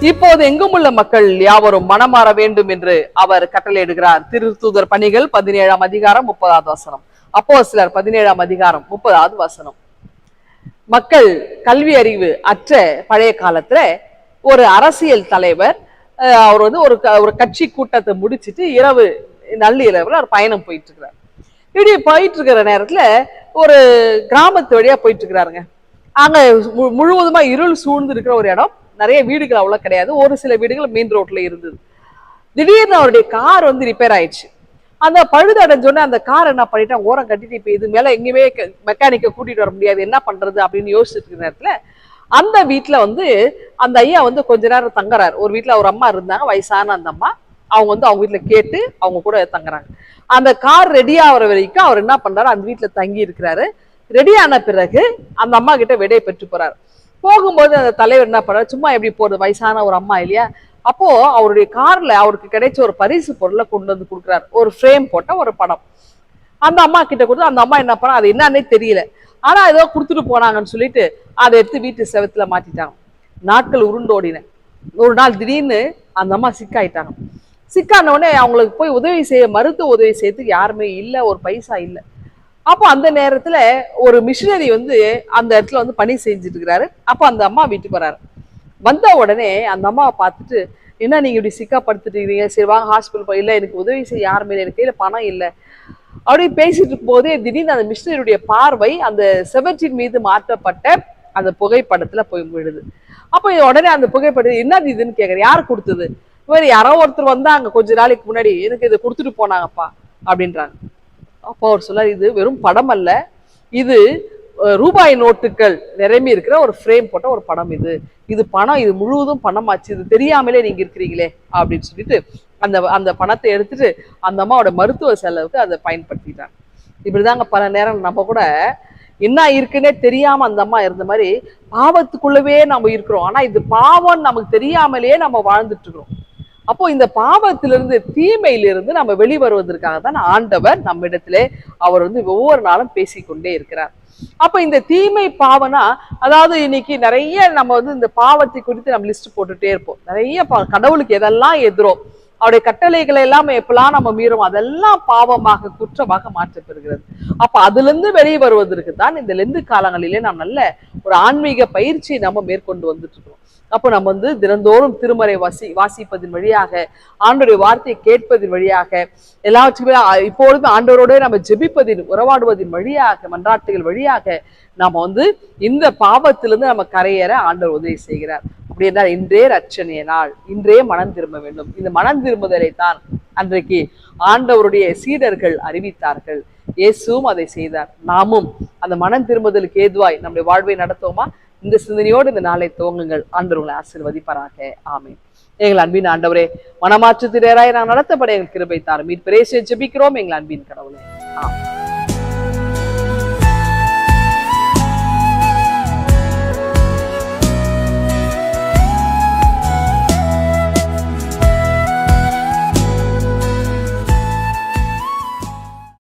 இப்போது எங்கும் உள்ள மக்கள் யாவரும் மனமாற வேண்டும் என்று அவர் கட்டளையிடுகிறார். திருத்தூதர் பணிகள் 17ஆம் அதிகாரம் 30வது வசனம். அப்போஸ்தலர் 17ஆம் அதிகாரம் 30வது வசனம். மக்கள் கல்வி அறிவு அற்ற பழைய காலத்துல ஒரு அரசியல் தலைவர் அவர் வந்து ஒரு கட்சி கூட்டத்தை முடிச்சுட்டு நள்ளிரவுல ஒரு பயணம் போயிட்டு இருக்கிறார். இப்படி போயிட்டு இருக்கிற நேரத்துல ஒரு கிராமத்து வழியா போயிட்டு இருக்கிறாருங்க. அங்க முழுவதுமா இருள் சூழ்ந்து இருக்கிற ஒரு இடம், நிறைய வீடுகள் அவ்வளவு கிடையாது, ஒரு சில வீடுகள் மெயின் ரோட்ல இருந்தது. திடீர்னு அவருடைய கார் வந்து ரிப்பேர் ஆயிடுச்சு. அந்த பழுது அடைஞ்சோடனே அந்த கார் என்ன பண்ணிட்டான், ஓரம் கட்டிட்டு இப்ப இது மேல எங்கேயுமே மெக்கானிக்கை கூட்டிட்டு வர முடியாது, என்ன பண்றது அப்படின்னு யோசிச்சுட்டு இருக்கிற நேரத்துல அந்த வீட்டுல வந்து அந்த ஐயா வந்து கொஞ்ச நேரம் தங்குறாரு. ஒரு வீட்டுல ஒரு அம்மா இருந்தாங்க, வயசான அந்த அம்மா. அவங்க வந்து அவங்க வீட்டுல கேட்டு அவங்க கூட தங்குறாங்க. அந்த கார் ரெடி ஆகிற வரைக்கும் அவர் என்ன பண்றாரு, அந்த வீட்டுல தங்கி இருக்கிறாரு. ரெடி ஆன பிறகு அந்த அம்மா கிட்ட விடை பெற்று போறாரு. போகும்போது அந்த தலைவர் என்ன பண்றாரு, சும்மா எப்படி போறது, வயசான ஒரு அம்மா இல்லையா. அப்போ அவருடைய கார்ல அவருக்கு கிடைச்ச ஒரு பரிசு பொருளை கொண்டு வந்து கொடுக்குறாரு, ஒரு ஃப்ரேம் போட்ட ஒரு படம். அந்த அம்மா கிட்ட கொடுத்து அந்த அம்மா என்ன பண்ணா, அது என்னன்னே தெரியல, ஆனா ஏதோ கொடுத்துட்டு போனாங்கன்னு சொல்லிட்டு அதை எடுத்து வீட்டு செவத்துல மாட்டிட்டாங்க. நாட்கள் உருண்டோடின. ஒரு நாள் திடீர்னு அந்த அம்மா சிக்காயிட்டாங்க. சிக்கான உடனே அவங்களுக்கு போய் உதவி செய்ய, மருத்துவ உதவி செய்யறதுக்கு யாருமே இல்லை, ஒரு பைசா இல்லை. அப்போ அந்த நேரத்துல ஒரு மிஷினரி வந்து அந்த இடத்துல வந்து பணி செஞ்சுட்டு இருக்கிறாரு. அப்போ அந்த அம்மா வீட்டுக்கு வராரு. வந்த உடனே அந்த அம்மாவை பார்த்துட்டு, என்ன நீங்க இப்படி சிக்காப்படுத்திட்டீங்க, சரி வாங்க ஹாஸ்பிட்டல் போய், இல்லை எனக்கு உதவி செய்ய யாருமே இல்லை, எனக்கு கையில பணம் இல்லை அப்படி பேசிட்டு இருக்கும் போதே திடீர்னு அந்த மிஷினரியுடைய பார்வை அந்த செவற்றின் மீது மாற்றப்பட்ட அந்த புகைப்படத்துல போய் விழுது. அப்போ உடனே அந்த புகைப்படம் என்னது இதுன்னு கேட்குறேன், யார் கொடுத்தது, இவர் யாரோ ஒருத்தர் வந்தா அங்க கொஞ்ச நாளைக்கு முன்னாடி எனக்கு இதை கொடுத்துட்டு போனாங்கப்பா அப்படின்றாங்க. அப்போ அவர் சொல்ல, இது வெறும் படம் அல்ல, இது ரூபாய் நோட்டுகள் நிரம்பி இருக்கிற ஒரு ஃப்ரேம் போட்ட ஒரு படம், இது பணம், இது முழுவதும் பணமாச்சு, இது தெரியாமலே நீங்க இருக்கிறீங்களே அப்படின்னு சொல்லிட்டு அந்த அந்த பணத்தை எடுத்துட்டு அந்த அம்மாவோட மருத்துவ செலவுக்கு அதை பயன்படுத்திட்டாங்க. இப்படிதாங்க பல நேரம் நம்ம கூட என்ன இருக்குன்னே தெரியாம அந்த அம்மா இருந்த மாதிரி பாவத்துக்குள்ளவே நம்ம இருக்கிறோம். ஆனா இது பாவம் நமக்கு தெரியாமலேயே நம்ம வாழ்ந்துட்டு இருக்கிறோம். அப்போ இந்த பாவத்திலிருந்து, தீமையிலிருந்து நம்ம வெளிவருவதற்காக தான் ஆண்டவர் நம்மிடத்திலே அவர் வந்து ஒவ்வொரு நாளும் பேசிக்கொண்டே இருக்கிறார். அப்ப இந்த தீமை பாவனா, அதாவது இன்னைக்கு நிறைய நம்ம வந்து இந்த பாவத்தை குறித்து நம்ம லிஸ்ட் போட்டுட்டே இருப்போம். நிறைய கடவுளுக்கு எதெல்லாம் எதிரோ, அவருடைய கட்டளைகளை எல்லாம் எப்பெல்லாம் நம்ம மீறும், அதெல்லாம் பாவமாக, குற்றமாக மாற்றப்பெறுகிறது. அப்ப அதுல இருந்து வெளியே வருவதற்கு தான் இந்த லெந்து காலங்களிலே நாம் நல்ல ஒரு ஆன்மீக பயிற்சியை நம்ம மேற்கொண்டு வந்துட்டு இருக்கோம். அப்போ நம்ம வந்து தினந்தோறும் திருமறை வாசிப்பதன் வழியாக, ஆண்டவருடைய வார்த்தையை கேட்பதன் வழியாக, எல்லாவற்றுக்குமே இப்பொழுதும் ஆண்டவரோட நம்ம ஜெபிப்பதின், உறவாடுவதின் வழியாக, மன்றாட்டுகள் வழியாக நாம வந்து இந்த பாவத்திலிருந்து நம்ம கரையேற ஆண்டவர் உதவி செய்கிறார். அப்படி என்றால் இன்றே ரட்சணிய நாள், இன்றே மனம் திரும்ப வேண்டும். இந்த மனம் திரும்புதலை தான் அன்றைக்கு ஆண்டவருடைய சீடர்கள் அறிவித்தார்கள். இயேசுவும் அதை செய்தார். நாமும் அந்த மனம் திரும்புதலுக்கு ஏதுவாய் நம்முடைய வாழ்வை நடத்துவோமா? இந்த சிந்தனையோடு இந்த நாளை துவங்குங்கள். ஆண்டவர் உங்களை ஆசீர்வதிப்பாராக. ஆமென். எங்கள் அன்பின் ஆண்டவரே, மனமாற்றுத்திரராய் நான் நடத்தப்பட எங்கள் கிருபை தாரும். மீட்பரேசு ஜெபிக்கிறோம் எங்கள் அன்பின் கடவுளே. ஆமென்.